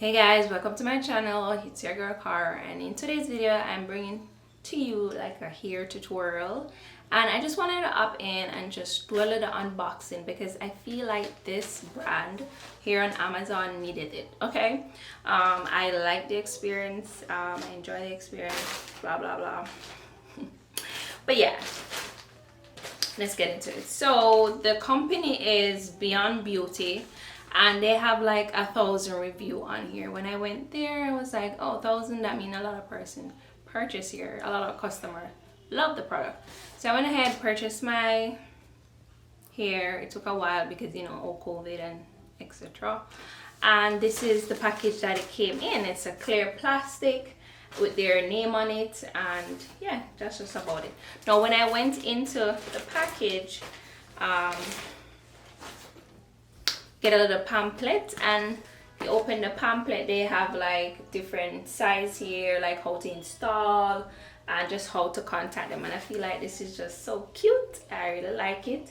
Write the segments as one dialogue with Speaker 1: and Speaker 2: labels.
Speaker 1: Hey guys, welcome to my channel. It's your girl Kharah, and in today's video I'm bringing to you like a hair tutorial, and I just wanted to hop in and just do a little unboxing because I feel like this brand here on Amazon needed it. Okay, I like the experience, I enjoy the experience, blah blah blah. But yeah, let's get into it. So the company is Beyond Beauty, and they have like 1,000 review on here. When I went there, I was like, oh, 1,000, that means a lot of person purchase here, a lot of customer love the product. So I went ahead, purchased my hair. It took a while because, you know, all COVID and etc. And this is the package that it came in. It's a clear plastic with their name on it, and yeah, that's just about it. Now when I went into the package, get a little pamphlet, and you open the pamphlet, they have like different size here, like how to install and just how to contact them. And I feel like this is just so cute. I really like it.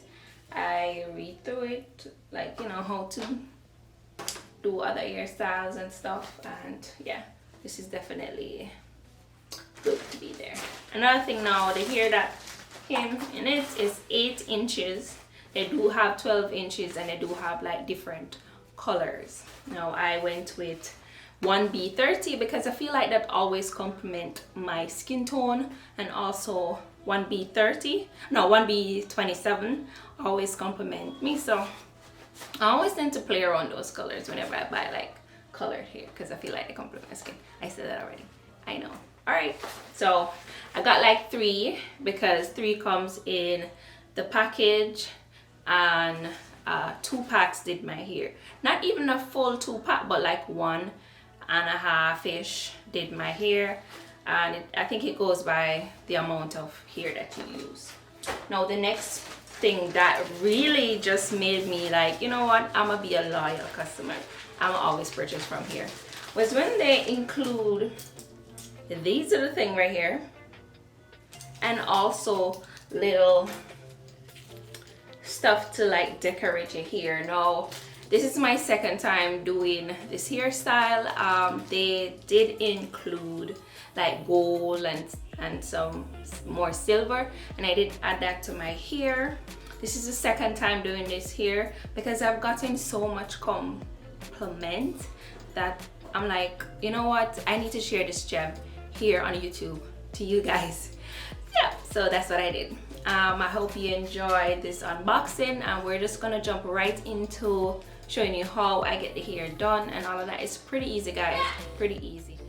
Speaker 1: I read through it, like, you know, how to do other hairstyles and stuff, and yeah, this is definitely good to be there. Another thing, now the hair that came in it is 8 inches. They do have 12 inches, and they do have like different colors. Now I went with 1B30 because I feel like that always complement my skin tone, and also 1B27 always complement me. So I always tend to play around those colors whenever I buy like colored hair because I feel like they complement my skin. I said that already, I know. All right, so I got like 3 because 3 comes in the package, and 2 packs did my hair. Not even a full 2 pack, but like 1.5-ish did my hair, and I think it goes by the amount of hair that you use. Now the next thing that really just made me like, you know what, I'm gonna be a loyal customer, I'm gonna always purchase from here, was when they include these little thing right here, and also little stuff to like decorate your hair. Now this is my second time doing this hairstyle. They did include like gold and some more silver, and I did add that to my hair. This is the second time doing this hair because I've gotten so much compliment that I'm like, you know what, I need to share this gem here on YouTube to you guys. Yeah, so that's what I did. I hope you enjoyed this unboxing, and we're just gonna jump right into showing you how I get the hair done and all of that. It's pretty easy, guys, pretty easy.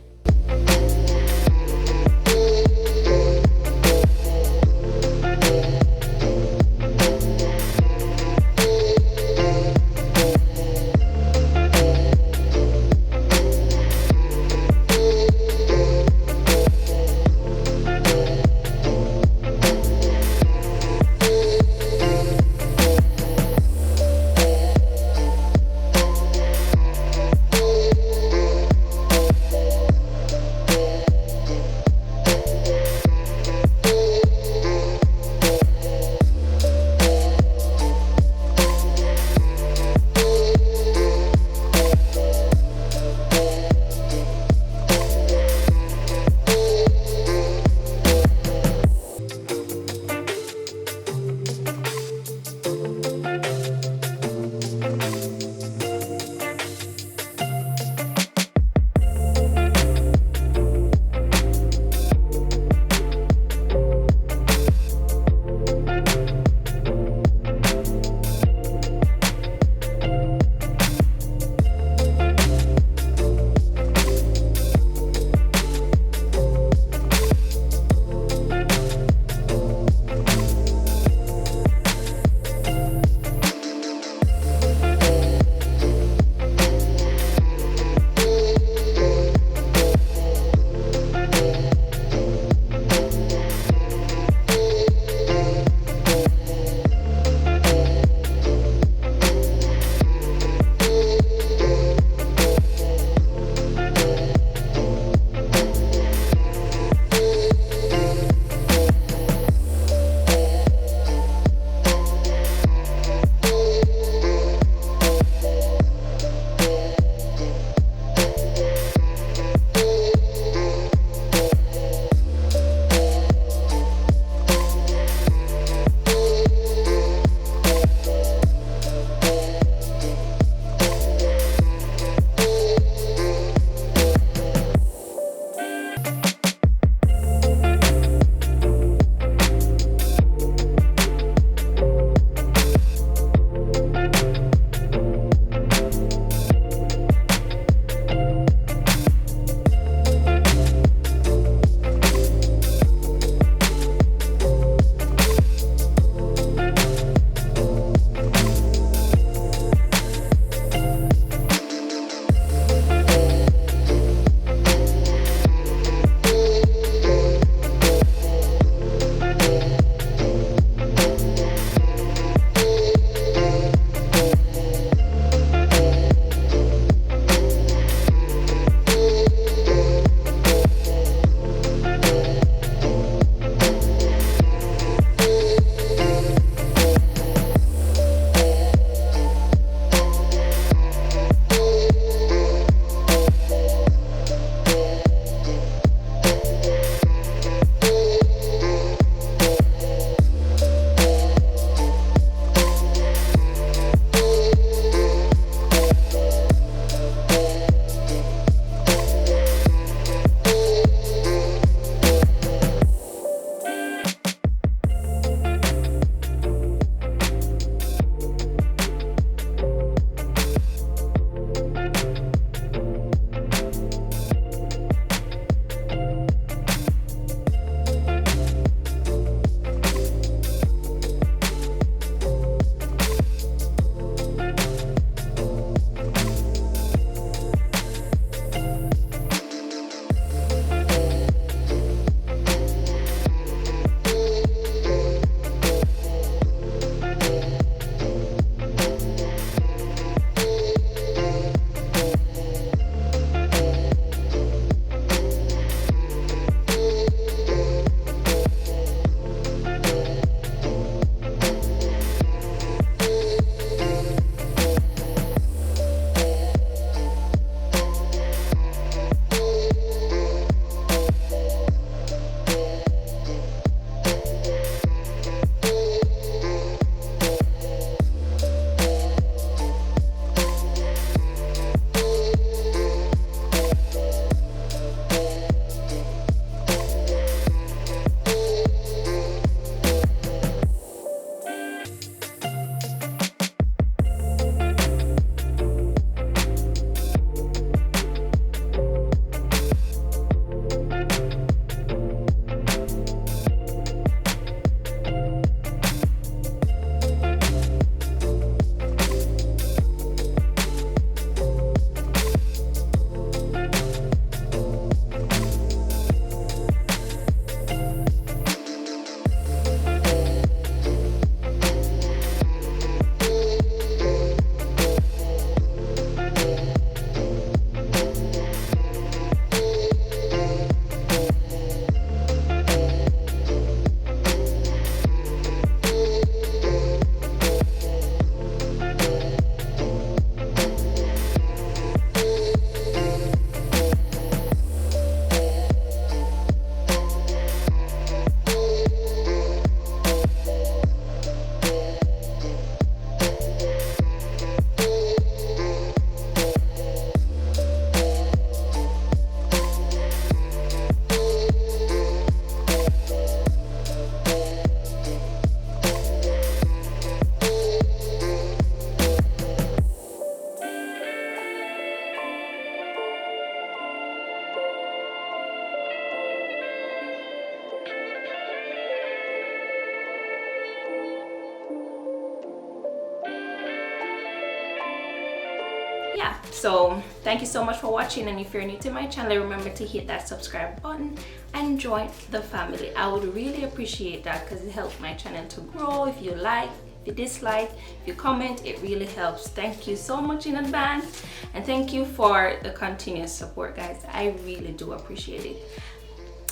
Speaker 1: yeah, so thank you so much for watching, and if you're new to my channel, remember to hit that subscribe button and join the family. I would really appreciate that because it helps my channel to grow. If you like, if you dislike, if you comment, it really helps. Thank you so much in advance, and thank you for the continuous support, guys. I really do appreciate it.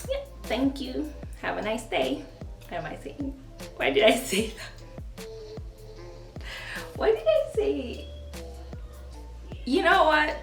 Speaker 1: Yeah, thank you. Have a nice day. What am I saying? Why did I say that? Why did I say? You know what?